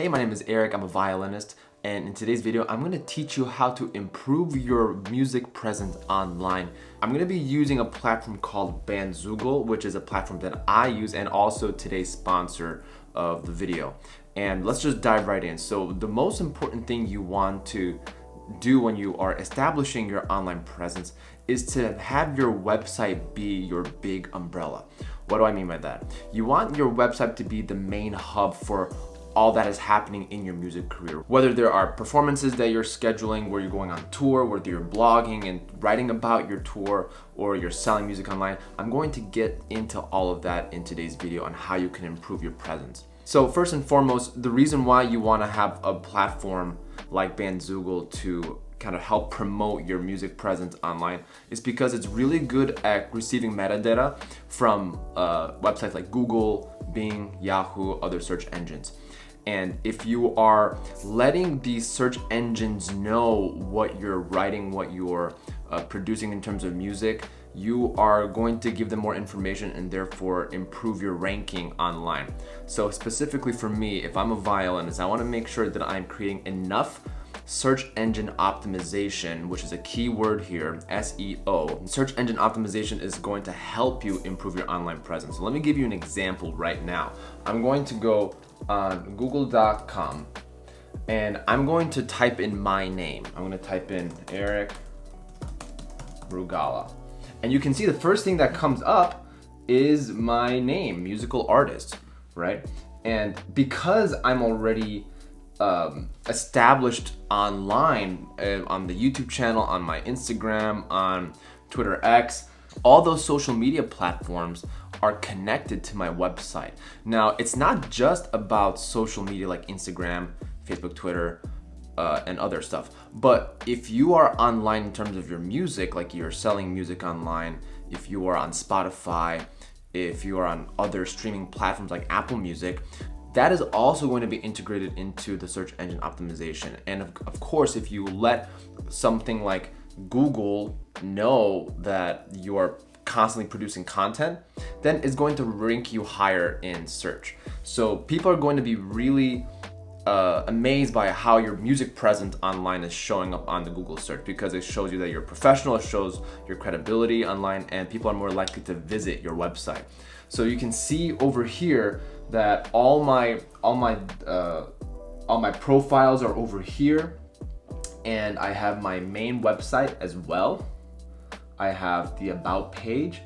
Hey, my name is Eric, I'm a violinist, and in today's video, I'm going to teach you how to improve your music presence online. I'm going to be using a platform called Bandzoogle, which is a platform that I use and also today's sponsor of the video. And let's just dive right in. So the most important thing you want to do when you are establishing your online presence is to have your website be your big umbrella. What do I mean by that? You want your website to be the main hub for all that is happening in your music career. Whether there are performances that you're scheduling, where you're going on tour, whether you're blogging and writing about your tour, or you're selling music online, I'm going to get into all of that in today's video on how you can improve your presence. So first and foremost, the reason why you want to have a platform like Bandzoogle to kind of help promote your music presence online is because it's really good at receiving metadata from websites like Google, Bing, Yahoo, other search engines. And if you are letting these search engines know what you're writing, what you're producing in terms of music, you are going to give them more information and therefore improve your ranking online. So specifically for me, if I'm a violinist, I want to make sure that I'm creating enough search engine optimization, which is a key word here, SEO. Search engine optimization is going to help you improve your online presence. So let me give you an example right now. I'm going to go on google.com and I'm going to type in my name. I'm going to type in Eric Brugala. And you can see the first thing that comes up is my name, musical artist, right? And because I'm already established online on the YouTube channel, on my Instagram, on Twitter X, all those social media platforms are connected to my website. Now, it's not just about social media like Instagram, Facebook, Twitter, and other stuff. But if you are online in terms of your music, like you're selling music online, if you are on Spotify, if you are on other streaming platforms like Apple Music, that is also going to be integrated into the search engine optimization. And of course, if you let something like Google know that you are constantly producing content, then it's going to rank you higher in search. So people are going to be really amazed by how your music presence online is showing up on the Google search, because it shows you that you're a professional, it shows your credibility online, and people are more likely to visit your website. So you can see over here that all my profiles are over here, and I have my main website as well. I have the about page,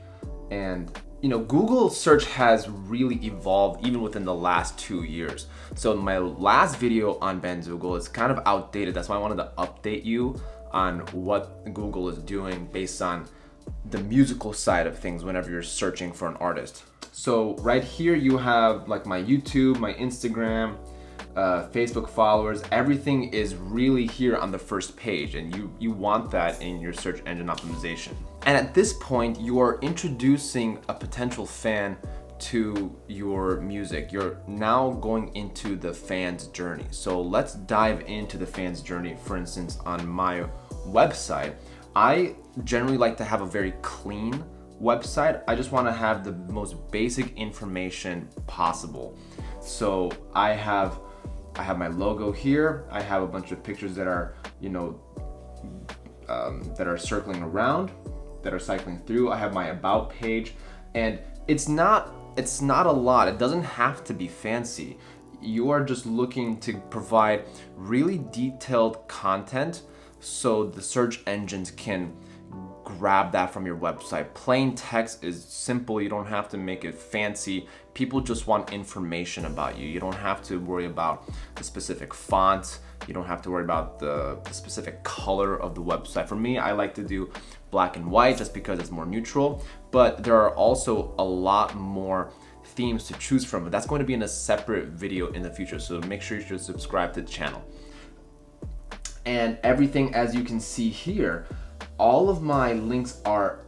and Google search has really evolved even within the last 2 years. So my last video on Bandzoogle is kind of outdated. That's why I wanted to update you on what Google is doing based on the musical side of things whenever you're searching for an artist. So right here you have like my YouTube, my Instagram, Facebook followers. Everything is really here on the first page, and you want that in your search engine optimization. And at this point, you are introducing a potential fan to your music. You're now going into the fan's journey. So let's dive into the fan's journey. For instance, on my website, I generally like to have a very clean website. I just want to have the most basic information possible. So I have my logo here. I have a bunch of pictures that are, that are circling around, that are cycling through. I have my about page, and it's not a lot. It doesn't have to be fancy. You are just looking to provide really detailed content so the search engines can grab that from your website. Plain text is simple. You don't have to make it fancy. People just want information about you. You don't have to worry about the specific font. You don't have to worry about the specific color of the website. For me, I like to do black and white just because it's more neutral, but there are also a lot more themes to choose from. But that's going to be in a separate video in the future, so make sure you should subscribe to the channel. And everything, as you can see here, all of my links are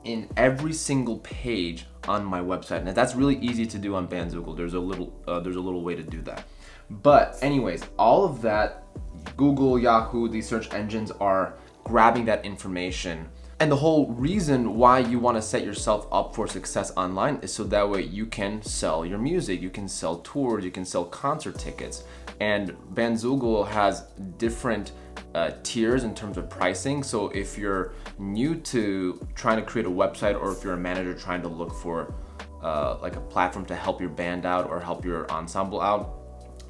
in every single page on my website. Now that's really easy to do on Bandzoogle. There's a little way to do that. But anyways, all of that, Google, Yahoo, these search engines are grabbing that information And the whole reason why you want to set yourself up for success online is so that way you can sell your music, you can sell tours, you can sell concert tickets. And Bandzoogle has different tiers in terms of pricing. So if you're new to trying to create a website, or if you're a manager trying to look for like a platform to help your band out or help your ensemble out,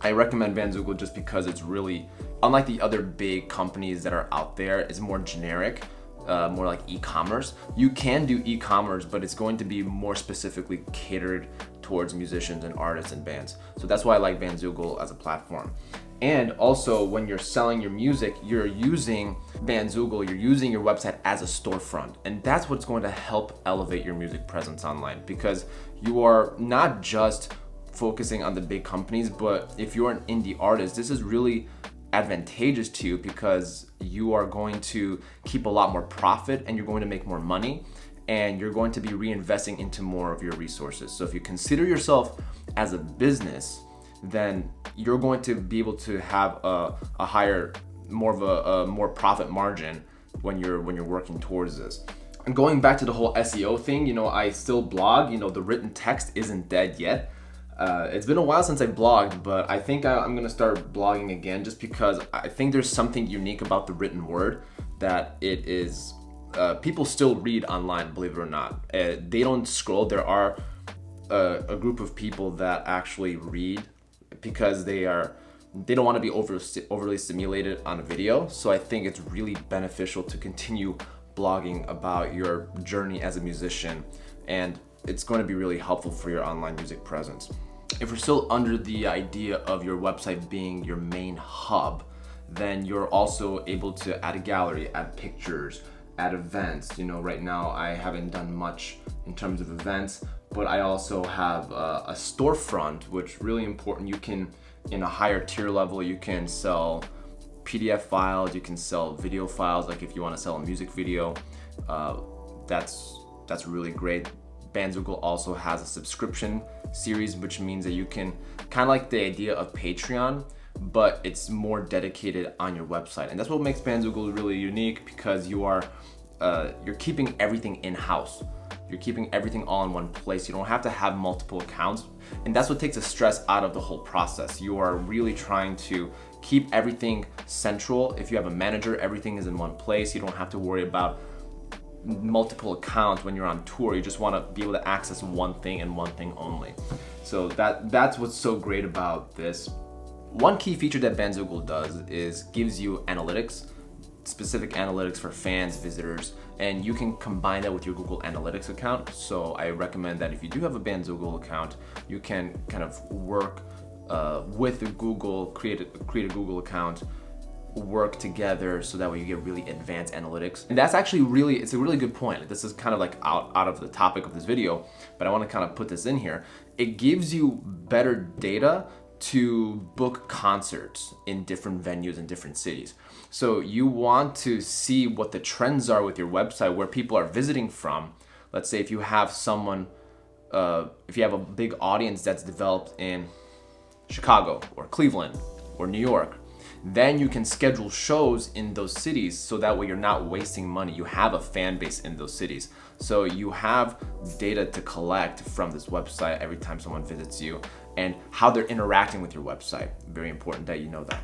I recommend Bandzoogle just because it's really, unlike the other big companies that are out there, it's more generic, more like e-commerce. You can do e-commerce, but it's going to be more specifically catered towards musicians and artists and bands. So that's why I like Bandzoogle as a platform. And also, when you're selling your music, you're using Bandzoogle, you're using your website as a storefront. And that's what's going to help elevate your music presence online, because you are not just focusing on the big companies, but if you're an indie artist, this is really advantageous to you because you are going to keep a lot more profit and you're going to make more money, and you're going to be reinvesting into more of your resources. So if you consider yourself as a business, then you're going to be able to have a higher, more profit margin when you're working towards this. And going back to the whole SEO thing, I still blog. The written text isn't dead yet. It's been a while since I blogged, but I think I'm gonna start blogging again, just because I think there's something unique about the written word that it is, people still read online, believe it or not. They don't scroll. There are a group of people that actually read because they don't want to be overly stimulated on a video. So I think it's really beneficial to continue blogging about your journey as a musician, and it's going to be really helpful for your online music presence. If you're still under the idea of your website being your main hub, then you're also able to add a gallery, add pictures, add events. Right now I haven't done much in terms of events, but I also have a storefront, which is really important. You can, in a higher tier level, you can sell PDF files, you can sell video files, like if you want to sell a music video, that's really great. Bandzoogle also has a subscription series, which means that you can, kind of like the idea of Patreon, but it's more dedicated on your website. And that's what makes Bandzoogle really unique, because you're keeping everything in-house. You're keeping everything all in one place. You don't have to have multiple accounts. And that's what takes the stress out of the whole process. You are really trying to keep everything central. If you have a manager, everything is in one place. You don't have to worry about multiple accounts when you're on tour. You just want to be able to access one thing and one thing only. So that's what's so great about this. One key feature that Bandzoogle does is gives you analytics, specific analytics for fans, visitors, and you can combine that with your Google Analytics account. So I recommend that if you do have a Bandzoogle account, you can kind of work with Google, create a Google account, work together so that way you get really advanced analytics. And that's actually it's a really good point. This is kind of like out of the topic of this video, but I want to kind of put this in here. It gives you better data to book concerts in different venues in different cities. So you want to see what the trends are with your website, where people are visiting from. Let's say if you have someone, if you have a big audience that's developed in Chicago or Cleveland or New York, then you can schedule shows in those cities, so that way you're not wasting money. You have a fan base in those cities. So you have data to collect from this website every time someone visits you, and how they're interacting with your website. Very important that you know that.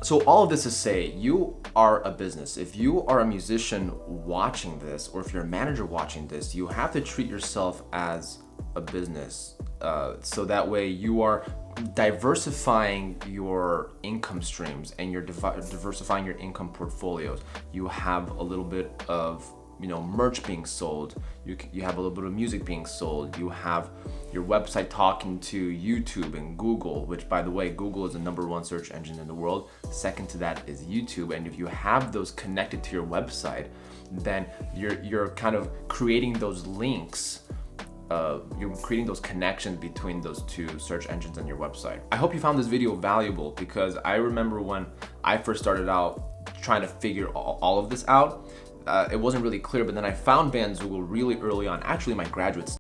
So all of this to say, you are a business. If you are a musician watching this, or if you're a manager watching this, you have to treat yourself as a business. So that way you are diversifying your income streams, and you're diversifying your income portfolios. You have a little bit of merch being sold. You have a little bit of music being sold. You have your website talking to YouTube and Google, which, by the way, Google is the #1 search engine in the world. Second to that is YouTube. And if you have those connected to your website, then you're kind of creating those links. You're creating those connections between those two search engines on your website. I hope you found this video valuable, because I remember when I first started out trying to figure all of this out, it wasn't really clear, but then I found Bandzoogle really early on, actually in my graduate